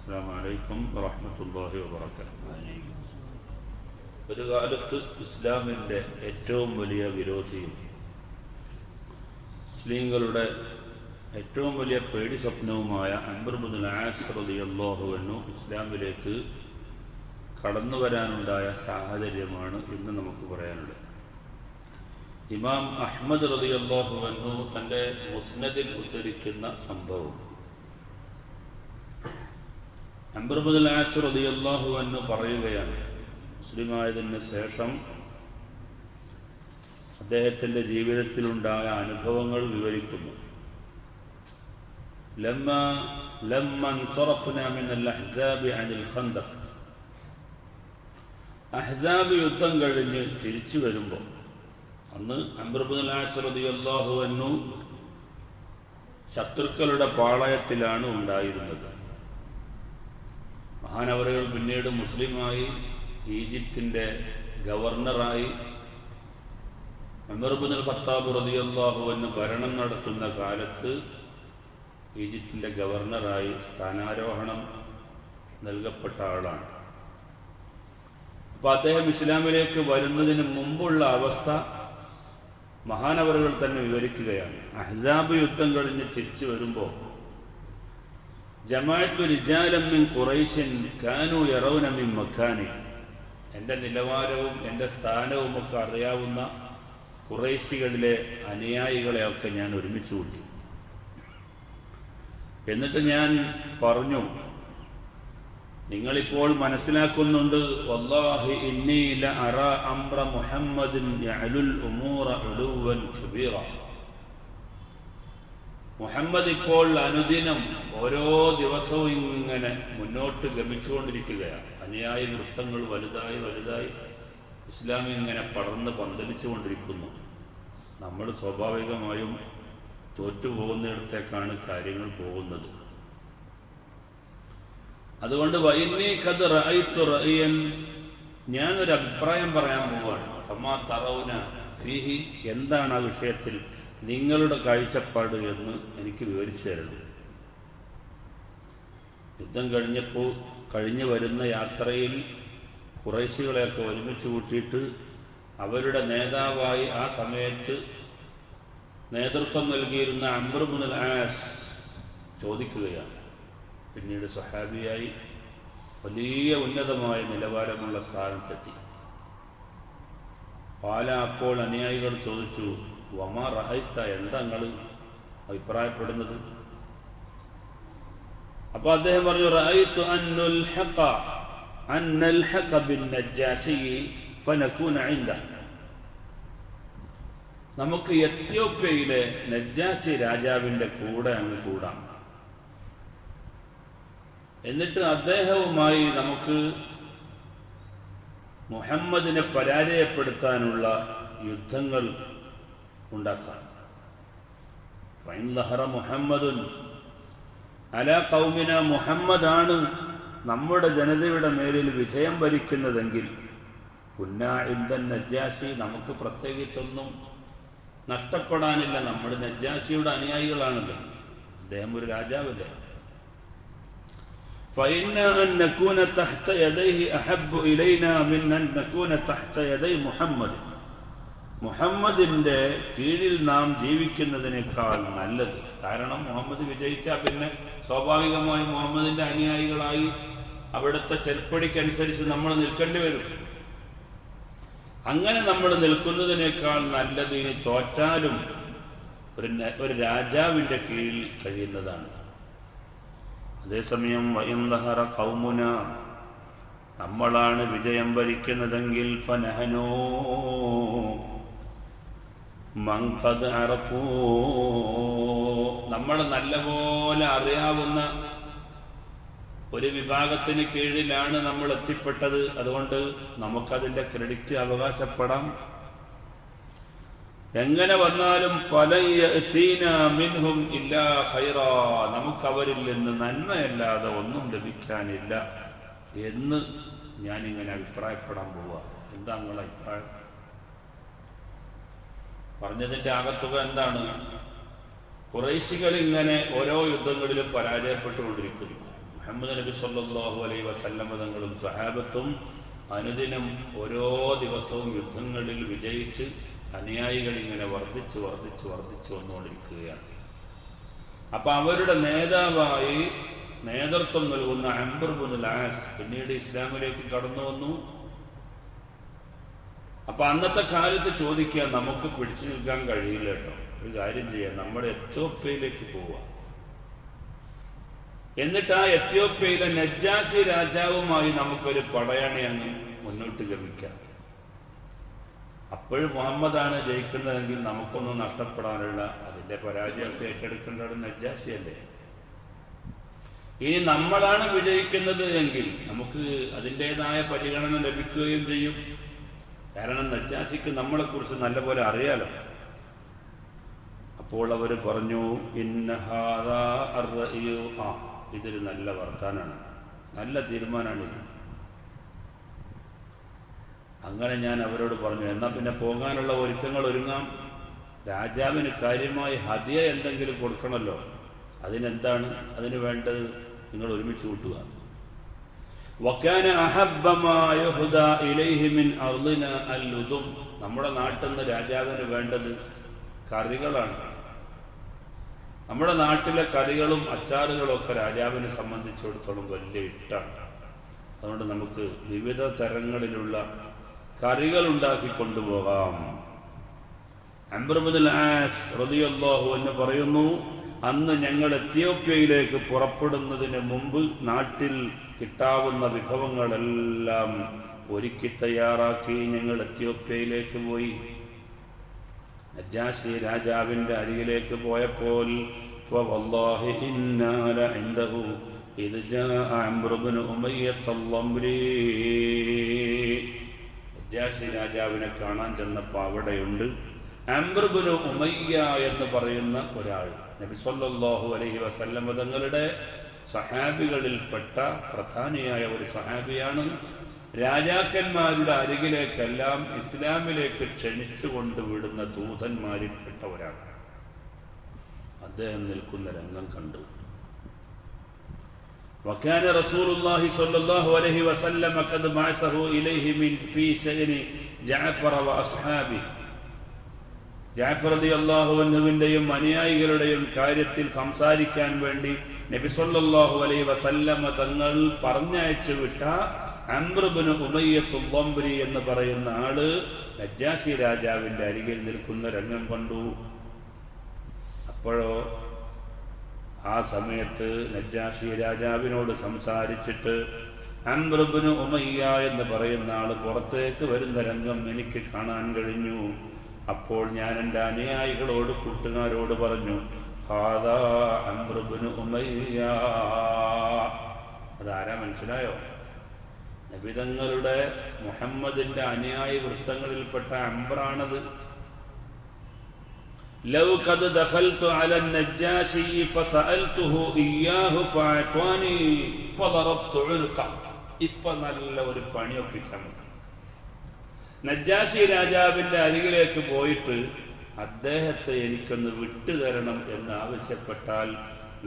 അസ്സലാമു അലൈക്കും വറഹ്മത്തുള്ളാഹി വബറകാതുഹു. ഒരു കാലത്ത് ഇസ്ലാമിൻ്റെ ഏറ്റവും വലിയ വിരോധിയും മുസ്ലിങ്ങളുടെ ഏറ്റവും വലിയ പേടി സ്വപ്നവുമായ അംർ ഇബ്നുൽ ആസ് റളിയല്ലാഹു അൻഹു ഇസ്ലാമിലേക്ക് കടന്നു വരാനുണ്ടായ സാഹചര്യമാണ് ഇന്ന് നമുക്ക് പറയാനുള്ളത്. ഇമാം അഹ്മദ് റളിയല്ലാഹു അൻഹു തൻ്റെ മുസ്നദിൽ ഉദ്ധരിക്കുന്ന സംഭവം, അംർ ഇബ്നുൽ ആസ് റളിയല്ലാഹു അൻഹു പറയുകയാണ്, മുസ്ലിമായതിന് ശേഷം അദ്ദേഹത്തിൻ്റെ ജീവിതത്തിലുണ്ടായ അനുഭവങ്ങൾ വിവരിക്കുന്നു. ലമ്മ انصرفنا من الأحزاب عن الخندق, അഹ്സാബ് യുദ്ധം കഴിഞ്ഞ് തിരിച്ചു വരുമ്പോൾ, അന്ന് അംർ ഇബ്നുൽ ആസ് റളിയല്ലാഹു അൻഹു ശത്രുക്കളുടെ പാളയത്തിലാണ് ഉണ്ടായിരുന്നത്. മഹാനവറുകൾ പിന്നീട് മുസ്ലിമായി ഈജിപ്തിൻ്റെ ഗവർണറായി ഉമർ ഇബ്നുൽ ഖത്താബ് റളിയല്ലാഹു അൻഹു ഭരണം നടത്തുന്ന കാലത്ത് ഈജിപ്തിൻ്റെ ഗവർണറായി സ്ഥാനാരോഹണം നൽകപ്പെട്ട ആളാണ്. അപ്പോൾ അദ്ദേഹം ഇസ്ലാമിലേക്ക് വരുന്നതിന് മുമ്പുള്ള അവസ്ഥ മഹാനവറുകൾ തന്നെ വിവരിക്കുകയാണ്. അഹ്സാബ് യുദ്ധം കഴിഞ്ഞ് തിരിച്ചു വരുമ്പോൾ, ജമാഅത്തു റിജാലൻ മിൻ ഖുറൈശിൻ കാനൂ യറൗന മിൻ മക്കാനി, എൻ്റെ നിലവാരവും എൻ്റെ സ്ഥാനവുമൊക്കെ അറിയാവുന്ന ഖുറൈശികളിലെ അനുയായികളെയൊക്കെ ഞാൻ ഒരുമിച്ച് കൂട്ടി. എന്നിട്ട് ഞാൻ പറഞ്ഞു, നിങ്ങളിപ്പോൾ മനസ്സിലാക്കുന്നുണ്ട്, വല്ലാഹി ഇന്നി ലഅറാ അംറ മുഹമ്മദിൻ യഅലുൽ ഉമൂറ ഉലുവൻ കബീറ, മുഹമ്മദ് ഇപ്പോൾ അനുദിനം ഓരോ ദിവസവും ഇങ്ങനെ മുന്നോട്ട് ഗമിച്ചുകൊണ്ടിരിക്കുകയാണ്. അനുയായി വൃത്തങ്ങൾ വലുതായി വലുതായി ഇസ്ലാം ഇങ്ങനെ പടർന്ന് പന്തലിച്ചുകൊണ്ടിരിക്കുന്നു. നമ്മൾ സ്വാഭാവികമായും തോറ്റുപോകുന്നിടത്തേക്കാണ് കാര്യങ്ങൾ പോകുന്നത്. അതുകൊണ്ട് വഇന്നി ഖദ് റഅയ്തു റഅയൻ, ഞാനൊരു അഭിപ്രായം പറയാൻ പോവാണ്. ഫമാ തറൗന ഫീഹി, എന്താണ് ആ വിഷയത്തിൽ നിങ്ങളുടെ കാഴ്ചപ്പാട് എന്ന് എനിക്ക് വിവരിച്ചു തരണം. യുദ്ധം കഴിഞ്ഞു വരുന്ന യാത്രയിൽ ഖുറൈശികളെയൊക്കെ ഒരുമിച്ച് കൂട്ടിയിട്ട് അവരുടെ നേതാവായി ആ സമയത്ത് നേതൃത്വം നൽകിയിരുന്ന അംർ ഇബ്നുൽ ആസ് ചോദിക്കുകയാണ്. പിന്നീട് സ്വഹാബിയായി വലിയ ഉന്നതമായ നിലവാരമുള്ള സ്ഥാനത്തെത്തി. പാല അപ്പോൾ അനുയായികൾ ചോദിച്ചു, വമാ റഅയ്ത, എന്താ നിങ്ങൾ അഭിപ്രായപ്പെടുന്നത്? അപ്പോൾ അദ്ദേഹം പറഞ്ഞു, റഅയ്തു അന്നൽഹഖ ബിന്നജാസി ഫനകൂന ഇൻദ, നമുക്ക് എത്യോപ്യയിലെ നജാസി രാജാവിൻ്റെ കൂടെ അങ്ങ് കൂടാം, എന്നിട്ട് അദ്ദേഹവുമായി നമുക്ക് മുഹമ്മദിനെ പരാജയപ്പെടുത്താനുള്ള യുദ്ധങ്ങൾ ഉണ്ടാക്കാം. ഫൈൻ ലഹറ മുഹമ്മദുൻ അലാ ഖൗമിന, മുഹമ്മദാണ് നമ്മുടെ ജനതയുടെ മേലിൽ വിജയം വരിക്കുന്നതെങ്കിൽ കുന്നാ ഇൻദൻ നജാസി, നമുക്ക് പ്രത്യേകിച്ചൊന്നും നഷ്ടപ്പെടാനില്ല. നമ്മുടെ നജാസിയുടെ അനുയായികളാണല്ലോ, അദ്ദേഹം ഒരു രാജാവല്ലേ. فإنا أن نكون تحت يديه أحب إلينا من أن نكون تحت يدي محمد, മുഹമ്മദിൻ്റെ കീഴിൽ നാം ജീവിക്കുന്നതിനേക്കാൾ നല്ലത്. കാരണം മുഹമ്മദ് വിജയിച്ചാൽ പിന്നെ സ്വാഭാവികമായി മുഹമ്മദിൻ്റെ അനുയായികളായി അവിടുത്തെ ചെൽപ്പടിക്കനുസരിച്ച് നമ്മൾ നിൽക്കേണ്ടി വരും. അങ്ങനെ നമ്മൾ നിൽക്കുന്നതിനേക്കാൾ നല്ലത് ഇനി തോറ്റാലും ഒരു രാജാവിൻ്റെ കീഴിൽ കഴിയുന്നതാണ്. അതേസമയം വഇൻ ലഹറ ഖൗമുന, നമ്മളാണ് വിജയം വരിക്കുന്നതെങ്കിൽ ഫനഹനൂ മൻ ഖദ് അറഫൂ, നമ്മൾ നല്ലപോലെ അറിയാവുന്ന ഒരു വിഭാഗത്തിന് കീഴിലാണ് നമ്മൾ എത്തിപ്പെട്ടത്. അതുകൊണ്ട് നമുക്കതിൻ്റെ ക്രെഡിറ്റ് അവകാശപ്പെടാം. എങ്ങനെ വന്നാലും ഫലൻ യഅതീനാ മിൻഹും ഇല്ലാ ഖൈറാ, നമുക്കവരിൽ നിന്ന് നന്മയല്ലാതെ ഒന്നും ലഭിക്കാനില്ല എന്ന് ഞാനിങ്ങനെ അഭിപ്രായപ്പെടാൻ പോവുക. എന്താ നിങ്ങളുടെ അഭിപ്രായം? പറഞ്ഞതിൻ്റെ ആകത്തുക എന്താണ്? ഖുറൈശികൾ ഇങ്ങനെ ഓരോ യുദ്ധങ്ങളിലും പരാജയപ്പെട്ടുകൊണ്ടിരിക്കുന്നു. മുഹമ്മദ് നബി സല്ലല്ലാഹു അലൈഹി വസല്ലം തങ്ങളും സ്വഹാബത്തും അനുദിനം ഓരോ ദിവസവും യുദ്ധങ്ങളിൽ വിജയിച്ച് അനുയായികൾ ഇങ്ങനെ വർദ്ധിച്ച് വന്നുകൊണ്ടിരിക്കുകയാണ്. അപ്പം അവരുടെ നേതാവായി നേതൃത്വം നൽകുന്ന അംർ ഇബ്നുൽ ആസ് പിന്നീട് ഇസ്ലാമിലേക്ക് കടന്നു വന്നു. അപ്പം അന്നത്തെ കാലത്ത് ചോദിക്കുക, നമുക്ക് പിടിച്ചു നിൽക്കാൻ കഴിയില്ല കേട്ടോ, ഒരു കാര്യം ചെയ്യാം, നമ്മുടെ എത്യോപ്യയിലേക്ക് പോവാം. എന്നിട്ട് ആ എത്യോപ്യയിലെ നജ്ജാസി രാജാവുമായി നമുക്കൊരു പടയണി അങ്ങ് മുന്നോട്ട് ഗമിക്കാം. അപ്പോഴും മുഹമ്മദാണ് ജയിക്കുന്നതെങ്കിൽ നമുക്കൊന്നും നഷ്ടപ്പെടാനുള്ള, അതിൻ്റെ പരാജയമൊക്കെ ഏറ്റെടുക്കേണ്ടത് നജ്ജാസിയല്ലേ. ഇനി നമ്മളാണ് വിജയിക്കുന്നത് എങ്കിൽ നമുക്ക് അതിൻ്റെതായ പരിഗണന ലഭിക്കുകയും ചെയ്യും. കാരണം നജ്ജാസിക്ക് നമ്മളെക്കുറിച്ച് നല്ലപോലെ അറിയാലോ. അപ്പോൾ അവർ പറഞ്ഞു, ഇതൊരു നല്ല വർത്താനാണ്, നല്ല തീരുമാനമാണിത്. അങ്ങനെ ഞാൻ അവരോട് പറഞ്ഞു, എന്നാൽ പിന്നെ പോകാനുള്ള ഒരുങ്ങാം. രാജാവിന് കാര്യമായി ഹദിയ എന്തെങ്കിലും കൊടുക്കണമല്ലോ. അതിനെന്താണ് അതിന് വേണ്ടത്? നിങ്ങൾ ഒരുമിച്ച് കൂട്ടുക. വകാന അഹബ്ബ മാ യുഹ്ദാ ഇലൈഹി മിൻ അർളിനാ അൽ-ലുദും. നമ്മുടെ നാട്ടിൽ നിന്ന് രാജാവിന് വേണ്ടത് കറികളാണ്. നമ്മുടെ നാട്ടിലെ കറികളും അച്ചാറുകളും ഒക്കെ രാജാവിനെ സംബന്ധിച്ചിടത്തോളം വലിയ ഇഷ്ടമാണ്. അതുകൊണ്ട് നമുക്ക് വിവിധ തരങ്ങളിലുള്ള കറികൾ ഉണ്ടാക്കി കൊണ്ടുപോകാം. അംർ ഇബ്നുൽ ആസ് റളിയല്ലാഹു അൻഹു പറയുന്നു, അന്ന് ഞങ്ങൾ എത്യോപ്യയിലേക്ക് പുറപ്പെടുന്നതിന് മുമ്പ് നാട്ടിൽ കിട്ടാവുന്ന വിഭവങ്ങളെല്ലാം ഒരുക്കി തയ്യാറാക്കി ഞങ്ങൾ എത്യോപ്യയിലേക്ക് പോയി. നജ്ജാശി രാജാവിൻ്റെ അരികിലേക്ക് പോയപ്പോൾ വല്ലാഹി ഇന്നാ ലഇൻദഹു ഇദ് ജാഅ അംർ ഇബ്നു ഉമയ്യത്ത് അൽ-അംരി. നജ്ജാശി രാജാവിനെ കാണാൻ ചെന്നപ്പോൾ അവിടെയുണ്ട് അംർ ഇബ്നു ഉമയ്യ എന്ന് പറയുന്ന ഒരാൾ. നബി സല്ലല്ലാഹു അലൈഹി വസല്ലം തങ്ങളുടെ സഹാബികളിൽപ്പെട്ട പ്രധാനിയായ ഒരു സഹാബിയാണ്. രാജാക്കന്മാരുടെ അരികിലേക്കെല്ലാം ഇസ്ലാമിലേക്ക് ക്ഷണിച്ചു കൊണ്ടുവിടുന്ന ദൂതന്മാരിൽപ്പെട്ട ഒരാൾ. അദ്ദേഹം നിൽക്കുന്ന രംഗം കണ്ടു. وكان رسول الله صلى الله عليه وسلم قد بعثه إليه من في شأن جعفر وأصحابه. ജഅഫർ റളിയല്ലാഹു അൻഹുവിന്റെയും അനുയായികളുടെയും കാര്യത്തിൽ സംസാരിക്കാൻ വേണ്ടി നബി സല്ലല്ലാഹു അലൈഹി വസല്ലം തങ്ങൾ പറഞ്ഞയച്ചു വിട്ട അംർ ഇബ്നു ഉമയ്യത്ത് അൽ-അംരി എന്ന് പറയുന്ന ആള് നജ്ജാശി രാജാവിന്റെ അരികിൽ നിൽക്കുന്ന രംഗം കണ്ടു. അപ്പോഴോ ആ സമയത്ത് നജ്ജാശി രാജാവിനോട് സംസാരിച്ചിട്ട് അംർ ഇബ്നു ഉമയ്യ എന്ന് പറയുന്ന ആള് പുറത്തേക്ക് വരുന്ന രംഗം എനിക്ക് കാണാൻ കഴിഞ്ഞു. അപ്പോൾ ഞാൻ എൻ്റെ അനുയായികളോട് കൂട്ടുകാരോട് പറഞ്ഞു, ഹാദാ അംർ ഇബ്നു ഉമയ്യ. അതാരാ മനസ്സിലായോ? നബിതങ്ങളുടെ മുഹമ്മദിന്റെ അനുയായി വൃത്തങ്ങളിൽപ്പെട്ട അംറാണത്. ലൗ ഖദ് ദഖൽതു അല നജ്ജാശി ഫസഅൽതുഹു ഇയ്യാഹു ഫഅത്വാനി ഫദറബ്തു ഉൽഖ. ഇപ്പൊ നല്ല ഒരു പണി ഒപ്പിക്കാൻ പറ്റും. നജ്ജാശി രാജാവിന്റെ അരികിലേക്ക് പോയിട്ട് അദ്ദേഹത്തെ എനിക്കൊന്ന് വിട്ടുതരണം എന്ന് ആവശ്യപ്പെട്ടാൽ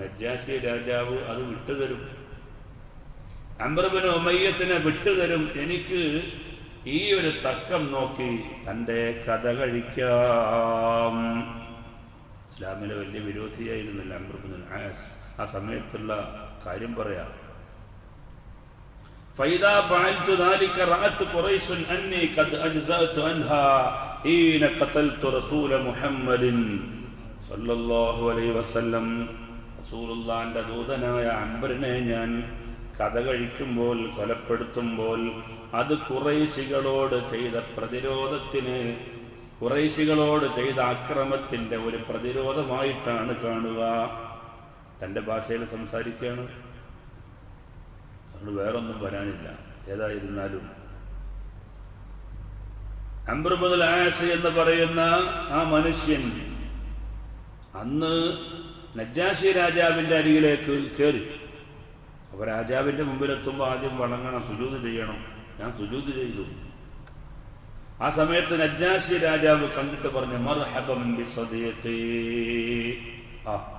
നജ്ജാശി രാജാവ് അത് വിട്ടുതരും. അംർ ഇബ്നു ഉമയ്യത്തിനെ വിട്ടുതരും. എനിക്ക് ഈ ഒരു തക്കം നോക്കി തൻ്റെ കഥ കഴിക്കാം. ഇസ്ലാമിലെ വലിയ വിരോധിയായിരുന്നില്ല അംർ ഇബ്നുൽ ആസ്. ആ സമയത്തുള്ള കാര്യം പറയാം. فإذا فعلت ذلك رأت قريش أني قد أجزأت عنها حين قتلت رسول محمد صلى الله عليه وسلم. റസൂലുള്ളാഹിന്റെ ദൂതനായ അംറിനെ ഞാൻ കഥ കഴിക്കുമ്പോൾ, കൊലപ്പെടുത്തുമ്പോൾ അത് ഖുറൈശികളോട് ചെയ്ത പ്രതിരോധത്തിന്, ഖുറൈശികളോട് ചെയ്ത ആക്രമത്തിൻ്റെ ഒരു പ്രതിരോധമായിട്ടാണ് കാണുക. തൻ്റെ ഭാഷയിൽ സംസാരിക്കുകയാണ്, അതുകൊണ്ട് വേറൊന്നും വരാനില്ല. ഏതായിരുന്നാലും അംർ ഇബ്നുൽ ആസ് എന്ന് പറയുന്ന ആ മനുഷ്യൻ അന്ന് നജ്ജാശി രാജാവിൻ്റെ അരികിലേക്ക് കയറി. അപ്പോൾ രാജാവിൻ്റെ മുമ്പിലെത്തുമ്പോൾ ആദ്യം വണങ്ങണം, സുജൂദ് ചെയ്യണം. ഞാൻ സുജൂദ് ചെയ്തു. ആ സമയത്ത് നജ്ജാശി രാജാവ് കണ്ടിട്ട് പറഞ്ഞു, മർഹബൻ ബിസദീഖി.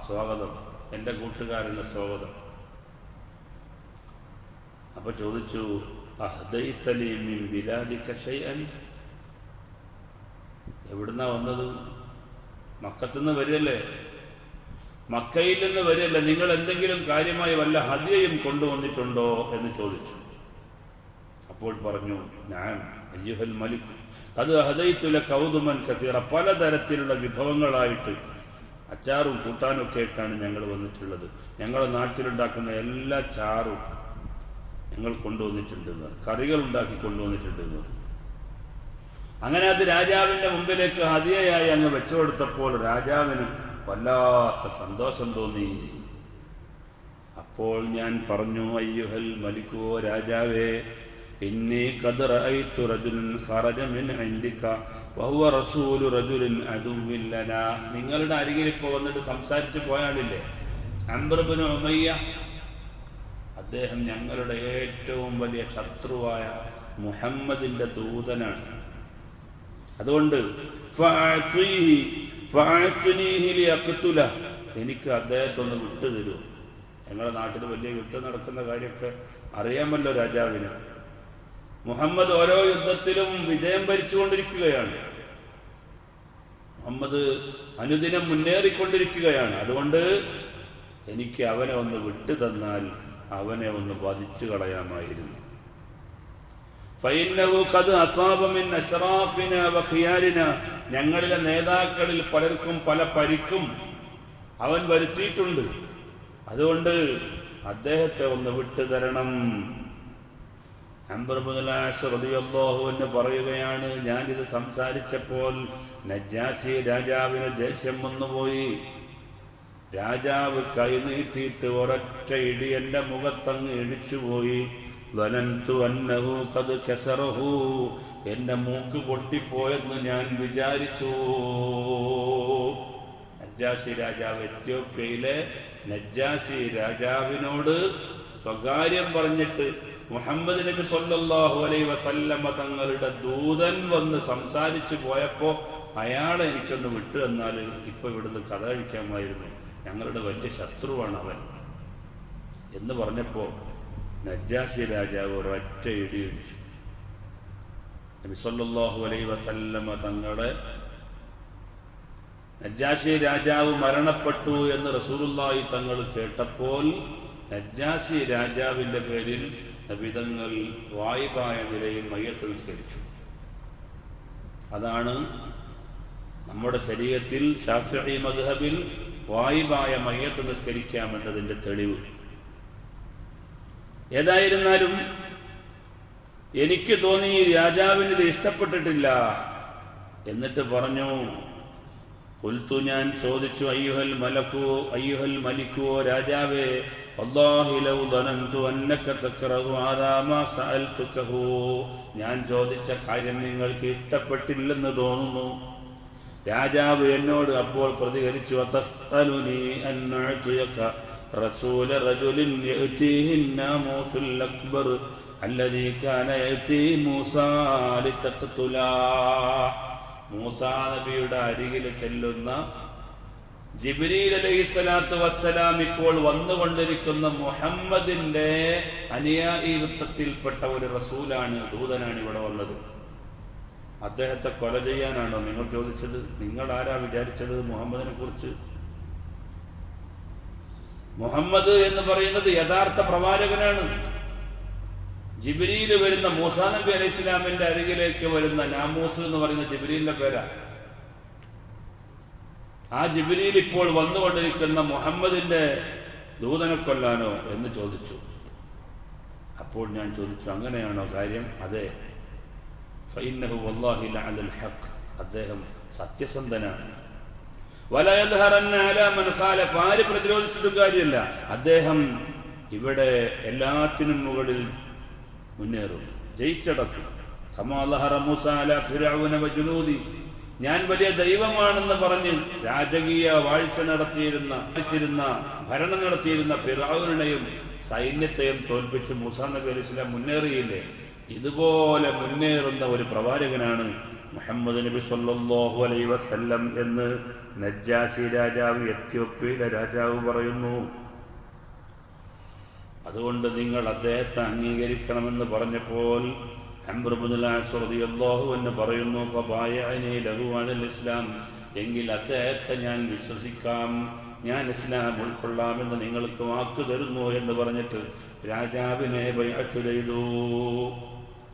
സ്വാഗതം, എൻ്റെ കൂട്ടുകാരൻ്റെ സ്വാഗതം. അപ്പോൾ ചോദിച്ചു, അഹ്ദൈതലി മിൻ ബിലാദിക ശൈഅൻ, എവിടുന്നാ വന്നത്? മക്കത്തുനിന്ന് വരികയല്ലേ, മക്കയിൽ നിന്ന് വരികയല്ല, നിങ്ങൾ എന്തെങ്കിലും കാര്യമായി വല്ല ഹദിയയും കൊണ്ടുവന്നിട്ടുണ്ടോ എന്ന് ചോദിച്ചു. അപ്പോൾ പറഞ്ഞു, ഞാൻ അയ്യുഹൽ മലിക് അത് അഹദൈതു ലക ഔദുമൻ കസീറ, പലതരത്തിലുള്ള വിഭവങ്ങളായിട്ട് അച്ചാറും കൂട്ടാനും ഒക്കെ ആയിട്ടാണ് ഞങ്ങൾ വന്നിട്ടുള്ളത്. ഞങ്ങളുടെ നാട്ടിലുണ്ടാക്കുന്ന എല്ലാ ചാറും ഞങ്ങൾ കൊണ്ടുവന്നിട്ടുണ്ടെന്ന്, കറികൾ ഉണ്ടാക്കി കൊണ്ടുവന്നിട്ടുണ്ടെന്ന്. അങ്ങനെ അത് രാജാവിൻ്റെ മുമ്പിലേക്ക് ഹദിയയായി അങ്ങ് വെച്ചു കൊടുത്തപ്പോൾ രാജാവിന് വല്ലാത്ത സന്തോഷം തോന്നി. അപ്പോൾ ഞാൻ പറഞ്ഞു, അയ്യുഹൽ മലിക്, ഓ രാജാവേ, ഇന്നി ഖദ് റഅയ്തു റജുലൻ ഖറജ മിൻ ഇൻദിക വഹുവ റസൂലു റജുലിൻ അദുവ്വിൻ ലനാ. നിങ്ങളുടെ അരികിൽ ഇപ്പോൾ വന്നിട്ട് സംസാരിച്ച് പോയാളില്ലേ, അംർ ഇബ്നു ഉമയ്യ, അദ്ദേഹം ഞങ്ങളുടെ ഏറ്റവും വലിയ ശത്രുവായ മുഹമ്മദിന്റെ ദൂതനാണ്. അതുകൊണ്ട് എനിക്ക് അദ്ദേഹത്തെ ഒന്ന് വിട്ടു തരൂ. ഞങ്ങളുടെ നാട്ടിൽ വലിയ യുദ്ധം നടക്കുന്ന കാര്യമൊക്കെ അറിയാമല്ലോ രാജാവിന്. മുഹമ്മദ് ഓരോ യുദ്ധത്തിലും വിജയം ഭരിച്ചുകൊണ്ടിരിക്കുകയാണ്. മുഹമ്മദ് അനുദിനം മുന്നേറിക്കൊണ്ടിരിക്കുകയാണ്. അതുകൊണ്ട് എനിക്ക് അവനെ ഒന്ന് വിട്ടു തന്നാൽ അവനെ ഒന്ന് വധിച്ചു കളയാമായിരുന്നു. ഞങ്ങളിലെ നേതാക്കളിൽ പലർക്കും പല പരിക്കും അവൻ വരുത്തിയിട്ടുണ്ട്. അതുകൊണ്ട് അദ്ദേഹത്തെ ഒന്ന് വിട്ടുതരണം. അംർ ഇബ്നുൽ ആസ് റളിയല്ലാഹു അൻഹു പറയുകയാണ്, ഞാനിത് സംസാരിച്ചപ്പോൾ നജ്ജാശി രാജാവിന് ദേഷ്യം വന്നുപോയി. രാജാവ് കൈ നീട്ടിയിട്ട് ഒരൊറ്റ ഇടി എൻ്റെ മുഖത്തങ്ങ് ഇടിച്ചുപോയി. വനന്തു അന്നഹു ഖദ് കസറഹു, എൻ്റെ മൂക്ക് പൊട്ടിപ്പോയെന്ന് ഞാൻ വിചാരിച്ചു. നജ്ജാശി രാജാവ്, എത്യോപ്യയിലെ നജ്ജാശി രാജാവിനോട് സ്വകാര്യം പറഞ്ഞിട്ട് മുഹമ്മദ് നബി സല്ലല്ലാഹു അലൈഹി വസല്ലമ തങ്ങളുടെ ദൂതൻ വന്ന് സംസാരിച്ചു പോയപ്പോൾ അയാളെ എനിക്കൊന്ന് വിട്ടു എന്നാൽ ഇപ്പൊ ഇവിടുന്ന് കഥ കഴിക്കാമായിരുന്നു, ഞങ്ങളുടെ വലിയ ശത്രുവാണ് അവൻ എന്ന് പറഞ്ഞപ്പോൾ നജ്ജാശി രാജാവ് ഒരൊറ്റ ഇടി ഇടിച്ചു. നബി സല്ലല്ലാഹു അലൈഹി വസല്ലമ തങ്ങളുടെ നജ്ജാശി രാജാവ് മരണപ്പെട്ടു എന്ന് റസൂലുള്ളാഹി തങ്ങൾ കേട്ടപ്പോൾ നജ്ജാശി രാജാവിൻ്റെ പേരിൽ നബിതങ്ങൾ വായിബായ നിലയിൽ മയ്യത്ത് നിസ്കരിച്ചു. അതാണ് നമ്മുടെ ശരീഅത്തിൽ ശാഫിഈ മദ്ഹബിൽ വായിബായ മയ്യത്ത് നിസ്കരിക്കാമെന്നതിൻ്റെ തെളിവ്. ഏതായിരുന്നാലും എനിക്ക് തോന്നി രാജാവിന് ഇത് ഇഷ്ടപ്പെട്ടിട്ടില്ല. എന്നിട്ട് പറഞ്ഞു, ഖുൽതു, ഞാൻ ചോദിച്ചു, അയ്യുഹൽ മലിക്കു, രാജാവേ, വല്ലാഹി ലൗ ദനന്തു അന്നക തക്റഹു അലാ മാ സഅൽതുകഹു, ഞാൻ ചോദിച്ച കാര്യം നിങ്ങൾക്ക് ഇഷ്ടപ്പെട്ടില്ലെന്ന് തോന്നുന്നു. രാജാവ് എന്നോട് അപ്പോൾ പ്രതികരിച്ചു, അതസ്തലുനി അൻ അഅതിയക റസൂല റജുലിൻ യഅതീഹി നാമൂസുൽ അക്ബർ അല്ലദീ കാന യഅതീ മൂസാ ലിതഖ്തുലാ. മൂസാ നബിയുടെ അരികിൽ ചെല്ലുന്ന ജിബ്രീൽ അലൈഹിസ്സലാത്തു വസ്സലാം ഇപ്പോൾ വന്നുകൊണ്ടിരിക്കുന്ന മുഹമ്മദിന്റെ അനുയായി വൃത്തത്തിൽപ്പെട്ട ഒരു റസൂലാണ്, ദൂതനാണ് ഇവിടെ വന്നത്. അദ്ദേഹത്തെ കൊല ചെയ്യാനാണോ നിങ്ങൾ ചോദിച്ചത്? നിങ്ങൾ ആരാ വിചാരിച്ചത് മുഹമ്മദിനെ കുറിച്ച്? മുഹമ്മദ് എന്ന് പറയുന്നത് യഥാർത്ഥ പ്രവാചകനാണ്. ജിബ്രീൽ വരുന്ന മൂസാ നബി അലൈഹി ഇസ്ലാമിന്റെ അരികിലേക്ക് വരുന്ന നാമൂസ് എന്ന് പറയുന്ന ജിബ്രീലിന്റെ പേരാ. ആ ജിബ്രീൽ ഇപ്പോൾ വന്നുകൊണ്ടിരിക്കുന്ന മുഹമ്മദിന്റെ ദൂതനെ കൊല്ലാനോ എന്ന് ചോദിച്ചു. അപ്പോൾ ഞാൻ ചോദിച്ചു, അങ്ങനെയാണോ കാര്യം? അതെ. ഫഇന്നഹു വല്ലാഹി ലഅലൽ ഹഖ്, അദ്ദേഹം സത്യസന്ധനാണ്. വല യദ്ഹറന്ന അലാ മൻ ഖാലഫ, ആര് പ്രതിരോധിച്ചിട്ടും കാര്യമില്ല, അദ്ദേഹം ഇവിടെ എല്ലാത്തിനും മുകളിൽ മുന്നേറും, ജയിച്ചടക്കും. കമാ ലഹറ മൂസ അലാ ഫിർഔന വജുനൂദി, ഞാൻ വലിയ ദൈവമാണെന്ന് പറഞ്ഞ് രാജകീയ വാഴ്ച നടത്തിയിരുന്ന ഭരണം നടത്തിയിരുന്ന ഫിർഔനെയും സൈന്യത്തെയും തോൽപ്പിച്ച് മൂസാ നബി അലൈഹി സ്വലാം മുന്നേറിയില്ലേ? ഇതുപോലെ മുന്നേറുന്ന ഒരു പ്രവാചകനാണ് മുഹമ്മദ് നബി സല്ലല്ലാഹു അലൈഹി വസല്ലം എന്ന് നജ്ജാശി രാജാവ്, എത്യോപ്യയിലെ രാജാവ് പറയുന്നു. അതുകൊണ്ട് നിങ്ങൾ അദ്ദേഹത്തെ അംഗീകരിക്കണമെന്ന് പറഞ്ഞപ്പോൾ അംർ ഇബ്നുൽ ആസ് റളിയല്ലാഹു അൻഹു പറയുന്നു, ഫബായഅനി ലഹു അലൽ ഇസ്ലാം, എങ്കിൽ അദ്ദേഹത്തെ ഞാൻ വിശ്വസിക്കാം, ഞാൻ ഇസ്ലാം ഉൾക്കൊള്ളാമെന്ന് നിങ്ങൾക്ക് വാക്ക് തരുന്നു എന്ന് പറഞ്ഞിട്ട് രാജാവിനെ ബൈഅത്ത് ചെയ്തു.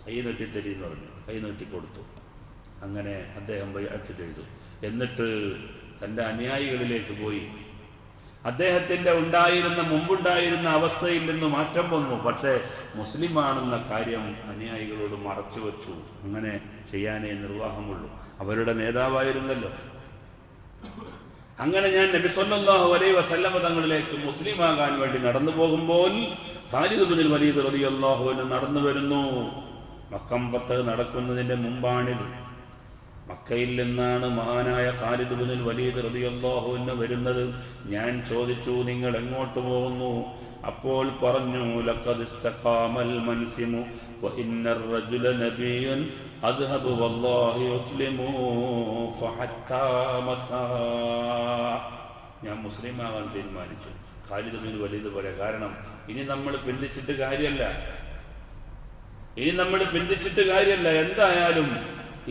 കൈ നീട്ടിത്തരീന്ന് പറഞ്ഞു, കൈ നീട്ടിക്കൊടുത്തു. അങ്ങനെ അദ്ദേഹം ബൈഅത്ത് ചെയ്തു. എന്നിട്ട് തൻ്റെ അനുയായികളിലേക്ക് പോയി. അദ്ദേഹത്തിൻ്റെ മുമ്പുണ്ടായിരുന്ന അവസ്ഥയിൽ നിന്ന് മാറ്റം വന്നു. പക്ഷേ മുസ്ലിമാണെന്ന കാര്യം അനുയായികളോട് മറച്ചു വച്ചു. അങ്ങനെ ചെയ്യാനേ നിർവാഹമുള്ളൂ, അവരുടെ നേതാവായിരുന്നല്ലോ. അങ്ങനെ ഞാൻ നബി സല്ലല്ലാഹു അലൈഹി വസല്ലമ തങ്ങളിലേക്ക് മുസ്ലിമാകാൻ വേണ്ടി നടന്നു പോകുമ്പോൾ ഖാലിദ് ഇബ്നുൽ വലീദ് റളിയല്ലാഹു അൻഹു നടന്നു വരുന്നു. മക്കം ഫത്ഹ് നടക്കുന്നതിൻ്റെ മുമ്പാണിത്. മക്കയിൽ നിന്നാണ് മഹാനായ ഖാലിദ് ഇബ്നുൽ വലീദ് റളിയല്ലാഹു അൻഹു വരുന്നത്. ഞാൻ ചോദിച്ചു, നിങ്ങൾ എങ്ങോട്ട് പോകുന്നു? അപ്പോൾ പറഞ്ഞു, ലഖദ് ഇസ്തഖാമൽ മൻസിമു വഇന്നർ റജുല നബിയ്യുൻ അദ്ഹബു വല്ലാഹി യുസ്ലിമു ഫഹത്താ മതാ. ഞാൻ മുസ്ലിമാകാൻ തീരുമാനിച്ചു. ഖാലിദ് ഇബ്നുൽ വലീദ് പറയാം, കാരണം ഇനി നമ്മൾ പിന്തിച്ചിട്ട് കാര്യമല്ല, എന്തായാലും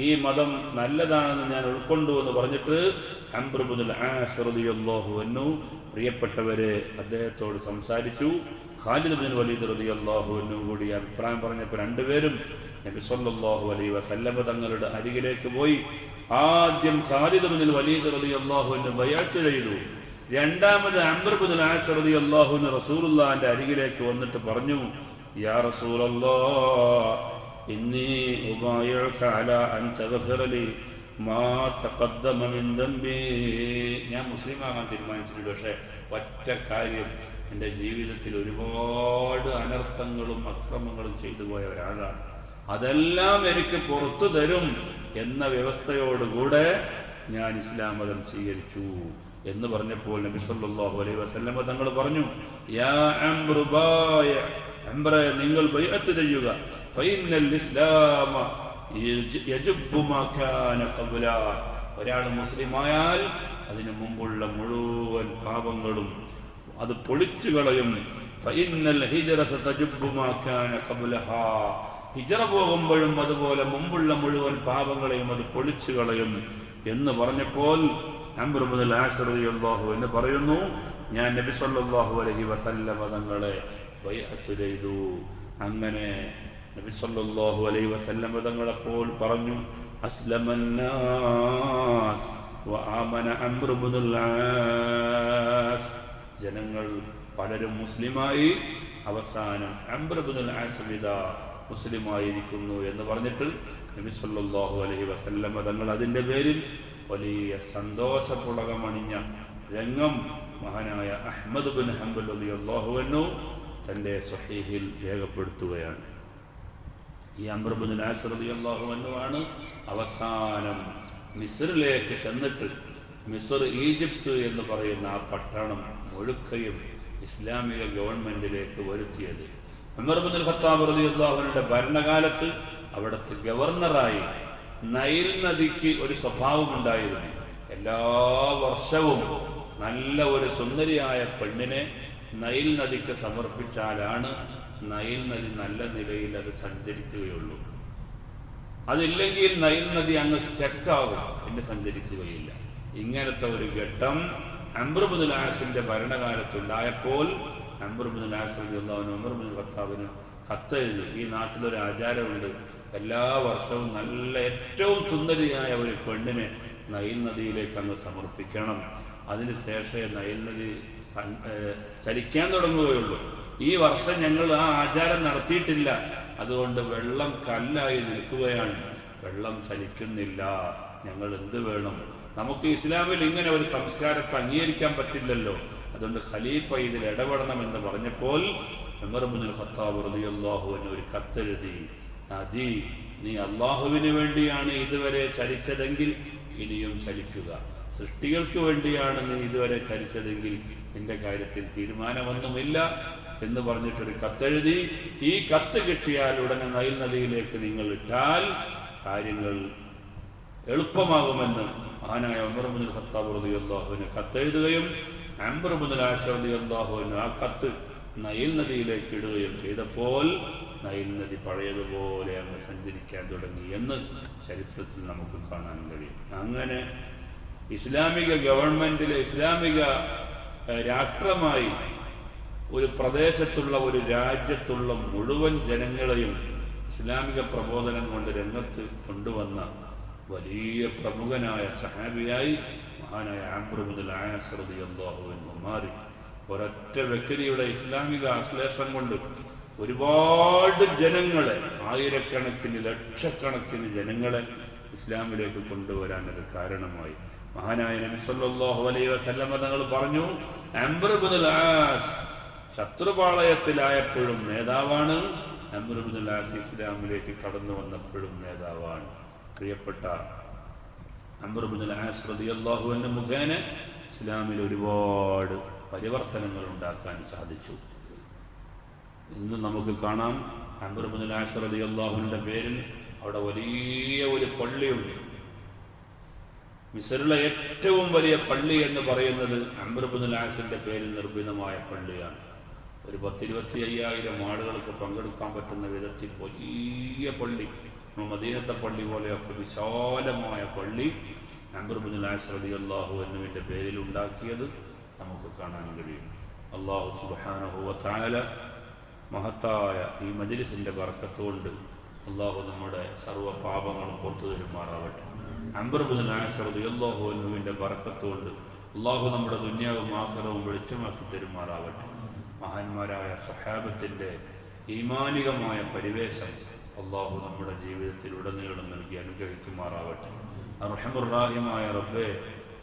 ഈ മതം നല്ലതാണെന്ന് ഞാൻ ഉൾക്കൊണ്ടു എന്ന് പറഞ്ഞിട്ട് അംർ ഇബ്നുൽ ആസ് റളിയല്ലാഹു അൻഹു പ്രിയപ്പെട്ടവരെ അദ്ദേഹത്തോട് സംസാരിച്ചു. ഖാലിദ് ഇബ്നുൽ വലീദ് റളിയല്ലാഹു അൻഹു കൂടി അഭിപ്രായം പറഞ്ഞപ്പോൾ രണ്ടുപേരും നബി സല്ലല്ലാഹു അലൈഹി വസല്ലമ തങ്ങളുടെ അരികിലേക്ക് പോയി. ആദ്യം ഖാലിദ് ഇബ്നുൽ വലീദ് റളിയല്ലാഹു അൻഹു ബൈഅത്ത് ചെയ്തു. രണ്ടാമത് അംർ ഇബ്നുൽ ആസ് റളിയല്ലാഹു അൻഹു റസൂലുള്ളാഹിന്റെ അരികിലേക്ക് വന്നിട്ട് പറഞ്ഞു, യാ റസൂലല്ലാഹ് ഇന്നി ഉബായിഉക അലാ അൻ തഗ്ഫിറ ലി മാ തഖദ്ദമ മിൻ ദംബി. ഞാൻ മുസ്ലിമാകാൻ തീരുമാനിച്ചിട്ടുണ്ട്, പക്ഷേ ഒറ്റ കാര്യം, എൻ്റെ ജീവിതത്തിൽ ഒരുപാട് അനർത്ഥങ്ങളും അക്രമങ്ങളും ചെയ്തു പോയ ഒരാളാണ്, അതെല്ലാം എനിക്ക് പുറത്തു തരും എന്ന വ്യവസ്ഥയോടുകൂടെ ഞാൻ ഇസ്ലാം മതം സ്വീകരിച്ചു എന്ന് പറഞ്ഞപ്പോൾ നബി സല്ലല്ലാഹു അലൈഹി വസല്ലമ തങ്ങൾ പറഞ്ഞു, യാ അംറു ബായ, അംറേ നിങ്ങൾ ബൈഅത്ത് ചെയ്യുക, ഫഇന്നൽ ഇസ്ലാമ യജുബ്ബു മാ കാന ഖബ്ല. ഒരാൾ മുസ്ലിമായാൽ അതിനു മുമ്പുള്ള മുഴുവൻ പാപങ്ങളും അത് പൊളിച്ചു കളയും. ഫഇന്നൽ ഹിജ്റത തജുബ്ബു മാ കാന ഖബ്ലഹാ, ഹിജ്റ പോകുമ്പോഴും അതുപോലെ മുമ്പുള്ള മുഴുവൻ പാപങ്ങളെയും അത് പൊളിച്ചു കളയും എന്ന് പറഞ്ഞപ്പോൾ അംർ ഇബ്നുൽ ആസ് റളിയല്ലാഹു അൻഹു പറയുന്നു, ഞാൻ നബി സല്ലല്ലാഹു അലൈഹി വസല്ലമ തങ്ങളെ ബൈഅത്ത് ചെയ്തു. അങ്ങനെ നബി സല്ലല്ലാഹു അലൈഹി വസല്ലമ തങ്ങളപ്പോൾ പറഞ്ഞു, അസ്ലമന്നാസ് വആമന അംർ ഇബ്നുൽ ആസ്. ജനങ്ങൾ പലരും മുസ്ലിമായി, അവസാനം അംർ ഇബ്നുൽ ആസ് മുസ്ലിമായിരിക്കുന്നു എന്ന് പറഞ്ഞിട്ട് നബി സല്ലല്ലാഹു അലൈഹി വസല്ലമ തങ്ങൾ അതിൻ്റെ പേരിൽ വലിയ സന്തോഷപുളകമണിഞ്ഞ രംഗം മഹാനായ അഹ്മദ് ബിൻ ഹംബൽ റളിയല്ലാഹു അൻഹു തൻ്റെ സ്വഹീഹിൽ രേഖപ്പെടുത്തുകയാണ്. ഈ അംർ ഇബ്നുൽ ആസ് റളിയല്ലാഹു അൻഹു ആണ് അവസാനം മിസ്റിലേക്ക് ചെന്നിട്ട് മിസ്ർ, ഈജിപ്ത് എന്ന് പറയുന്ന ആ പട്ടണം മുഴുക്കയും ഇസ്ലാമിക ഗവൺമെന്റിലേക്ക് വരുത്തിയത്. ഉമർ ഇബ്നുൽ ഖത്താബ് റളിയല്ലാഹു അൻഹുവിന്റെ ഭരണകാലത്ത് അവിടുത്തെ ഗവർണറായി നൈൽ നദിക്ക് ഒരു സ്വഭാവമുണ്ടായിരുന്നു. എല്ലാ വർഷവും നല്ല ഒരു സുന്ദരിയായ പെണ്ണിനെ നൈൽ നദിക്ക് സമർപ്പിച്ചാലാണ് നൈൽ നദി നല്ല നിലയിൽ അത് സഞ്ചരിക്കുകയുള്ളൂ. അതില്ലെങ്കിൽ നൈൽ നദി അങ്ങ് സ്റ്റക്കാവും, പിന്നെ സഞ്ചരിക്കുകയില്ല. ഇങ്ങനത്തെ ഒരു ഘട്ടം അംർ ഇബ്നുൽ ആസിന്റെ ഭരണകാലത്തുണ്ടായപ്പോൾ അംർ ഇബ്നുൽ ആസ് റളിയല്ലാഹു അൻഹു ഉമർ ഇബ്നുൽ ഖത്താബിന് കത്തെഴുതി. ഈ നാട്ടിലൊരു ആചാരമുണ്ട്, എല്ലാ വർഷവും നല്ല ഏറ്റവും സുന്ദരിയായ ഒരു പെണ്ണിനെ നൈൽ നദിയിലേക്ക് അങ്ങ് സമർപ്പിക്കണം, അതിനുശേഷമേ നൈൽ നദി ചലിക്കാൻ തുടങ്ങുകയുള്ളൂ. ഈ വർഷം ഞങ്ങൾ ആ ആചാരം നടത്തിയിട്ടില്ല, അതുകൊണ്ട് വെള്ളം കല്ലായി നിൽക്കുകയാണ്, വെള്ളം ചലിക്കുന്നില്ല, ഞങ്ങൾ എന്ത് വേണം? നമുക്ക് ഇസ്ലാമിൽ ഇങ്ങനെ ഒരു സംസ്കാരത്തെ അംഗീകരിക്കാൻ പറ്റില്ലല്ലോ, അതുകൊണ്ട് ഖലീഫ ഇതിൽ ഇടപെടണമെന്ന് പറഞ്ഞപ്പോൾ ഉമർ ഇബ്നുൽ ഖത്താബ് റളിയല്ലാഹു അൻഹു ഒരു കത്തെഴുതി, നദി നീ അള്ളാഹുവിന് വേണ്ടിയാണ് ഇതുവരെ ചലിച്ചതെങ്കിൽ ഇനിയും ചലിക്കുക, സൃഷ്ടികൾക്ക് വേണ്ടിയാണ് നീ ഇതുവരെ ചലിച്ചതെങ്കിൽ നിന്റെ കാര്യത്തിൽ തീരുമാനമൊന്നുമില്ല എന്ന് പറഞ്ഞിട്ടൊരു കത്തെഴുതി. ഈ കത്ത് കിട്ടിയാൽ ഉടനെ നൈൽ നദിയിലേക്ക് നിങ്ങൾ ഇട്ടാൽ കാര്യങ്ങൾ എളുപ്പമാകുമെന്ന് മഹാനായ ഉമർ ഇബ്നുൽ ഖത്താബ് റളിയല്ലാഹു അൻഹു കത്തെഴുതുകയും അംർ ഇബ്നുൽ ആസ് റളിയല്ലാഹു അൻഹു ആ കത്ത് നൈൽ നദിയിലേക്ക് ഇടുകയും ചെയ്തപ്പോൾ നൈൽ നദി പഴയതുപോലെ അങ്ങ് സഞ്ചരിക്കാൻ തുടങ്ങി എന്ന് ചരിത്രത്തിൽ നമുക്ക് കാണാൻ കഴിയും. അങ്ങനെ ഇസ്ലാമിക ഗവൺമെന്റിലെ ഇസ്ലാമിക രാഷ്ട്രമായി ഒരു പ്രദേശത്തുള്ള ഒരു രാജ്യത്തുള്ള മുഴുവൻ ജനങ്ങളെയും ഇസ്ലാമിക പ്രബോധനം കൊണ്ട് രംഗത്ത് കൊണ്ടുവന്ന വലിയ പ്രമുഖനായ സഹാബിയായി മഹാനായ അംർ ഇബ്നുൽ ആസ് റളിയല്ലാഹു അൻഹു മാറി. ഒരൊറ്റ വ്യക്തിയുടെ ഇസ്ലാമിക ആശ്ലേഷം കൊണ്ട് ഒരുപാട് ജനങ്ങളെ, ആയിരക്കണക്കിന് ലക്ഷക്കണക്കിന് ജനങ്ങളെ ഇസ്ലാമിലേക്ക് കൊണ്ടുവരാൻ അത് കാരണമായി. മഹാനായ നബി സല്ലല്ലാഹു അലൈഹി വസല്ലം തങ്ങൾ പറഞ്ഞു, അംർ ഇബ്നുൽ ആസ് ശത്രുപാളയത്തിലായപ്പോഴും നേതാവാണ്, അംർ ഇബ്നുൽ ആസ് ഇസ്ലാമിലേക്ക് കടന്നു വന്നപ്പോഴും നേതാവാണ്. പ്രിയപ്പെട്ട അംർ ഇബ്നുൽ ആസ് റളിയല്ലാഹു അൻഹു മുഖേന ഇസ്ലാമിൽ ഒരുപാട് പരിവർത്തനങ്ങൾ ഉണ്ടാക്കാൻ സാധിച്ചു. ഇന്ന് നമുക്ക് കാണാം, അംർ ഇബ്നുൽ ആസ് റളിയല്ലാഹു അൻഹുവിന്റെ പേരിൽ അവിടെ വലിയ ഒരു പള്ളിയുണ്ട്. മിസ്രിലെ ഏറ്റവും വലിയ പള്ളി എന്ന് പറയുന്നത് അംർ ഇബ്നുൽ ആസിന്റെ പേരിൽ നിർമ്മിതമായ പള്ളിയാണ്. ഒരു 10-25,000 ആളുകൾക്ക് പങ്കെടുക്കാൻ പറ്റുന്ന വിധത്തിൽ വലിയ പള്ളി, മദീനത്തെ പള്ളി പോലെയൊക്കെ വിശാലമായ പള്ളി അംർ ഇബ്നുൽ ആസ് റളിയല്ലാഹു അൻഹുവിന്റെ പേരിൽ ഉണ്ടാക്കിയത് നമുക്ക് കാണാൻ കഴിയും. അല്ലാഹു സുബ്ഹാനഹു വ തആല മഹത്തായ ഈ മജ്ലിസിന്റെ ബർക്കത്ത് കൊണ്ട് അല്ലാഹു നമ്മുടെ സർവ്വ പാപങ്ങളും പുറത്തു തരുമാറാവട്ടെ. അംർ ഇബ്നുൽ ആസ് റളിയല്ലാഹു അൻഹുവിന്റെ ബർക്കത്ത് കൊണ്ട് അല്ലാഹു നമ്മുടെ ദുനിയാവും ആഖിറവും വെളിച്ചമാക്കി തരുമാറാവട്ടെ. മഹാന്മാരായ സ്വഹാബത്തിന്റെ ഈമാനികമായ പരിവേശം അല്ലാഹു നമ്മുടെ ജീവിതത്തിൽ ഉടനീളം നൽകി അനുഗ്രഹിക്കുമാറാവട്ടെ. അർഹമുർ റഹീമായ റബ്ബേ,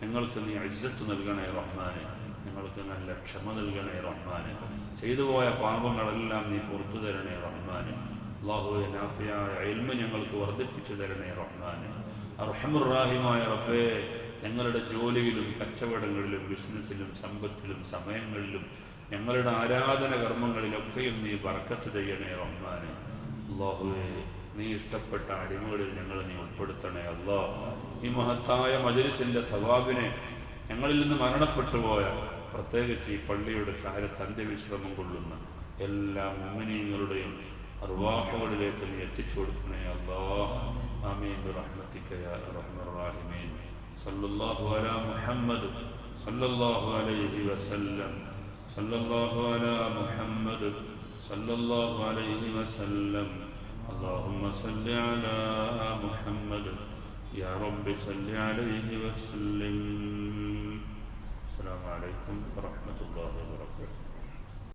ഞങ്ങൾക്ക് നീ ഇസ്സത്ത് നൽകണേ റഹ്മാനെ, ഞങ്ങൾക്ക് നല്ല ക്ഷമ നൽകണേ റഹ്മാനെ, ചെയ്തുപോയ പാപങ്ങളെല്ലാം നീ പുറത്തു തരണേ റഹ്മാനെ. അല്ലാഹുവേ, നാഫിയായ ഇൽമ ഞങ്ങൾക്ക് വർദ്ധിപ്പിച്ചു തരണേ റഹ്മാനെ. അർഹമുർ റഹീമായ റബ്ബേ, ഞങ്ങളുടെ ജോലിയിലും കച്ചവടങ്ങളിലും ബിസിനസ്സിലും സമ്പത്തിലും സമയങ്ങളിലും ഞങ്ങളുടെ ആരാധന കർമ്മങ്ങളിലൊക്കെയും നീ ബർക്കത്ത് ചെയ്യണേ റഹ്മാനെ. അല്ലാഹുവേ, നീ ഇഷ്ടപ്പെട്ട അടിമകളിൽ ഞങ്ങൾ നീ ഉൾപ്പെടുത്തണേ അല്ലാഹ്. ഈ മഹത്തായ മജ്ലിസിന്റെ സവാബിനെ ഞങ്ങളിൽ നിന്ന് മരണപ്പെട്ടു പോയ, പ്രത്യേകിച്ച് ഈ പള്ളിയുടെ ചാരത്ത് അന്ത്യവിശ്രമം കൊള്ളുന്ന എല്ലാ മുഅ്മിനീങ്ങളുടെയും അർവാഹുകളിലേക്ക് നീ എത്തിച്ചു കൊടുക്കണേ അല്ലാഹ്. ആമീൻ ബിറഹ്മതിക യാ അർഹമർ റഹീമീൻ. സല്ലല്ലാഹു അലാ മുഹമ്മദ് സല്ലല്ലാഹു അലൈഹി വസല്ലം. സല്ലല്ലാഹു അലാ മുഹമ്മദ് സല്ലല്ലാഹു അലൈഹി വസല്ലം. اللهم صل على محمد يا رب صل عليه وسلم. السلام عليكم ورحمة الله وبركاته.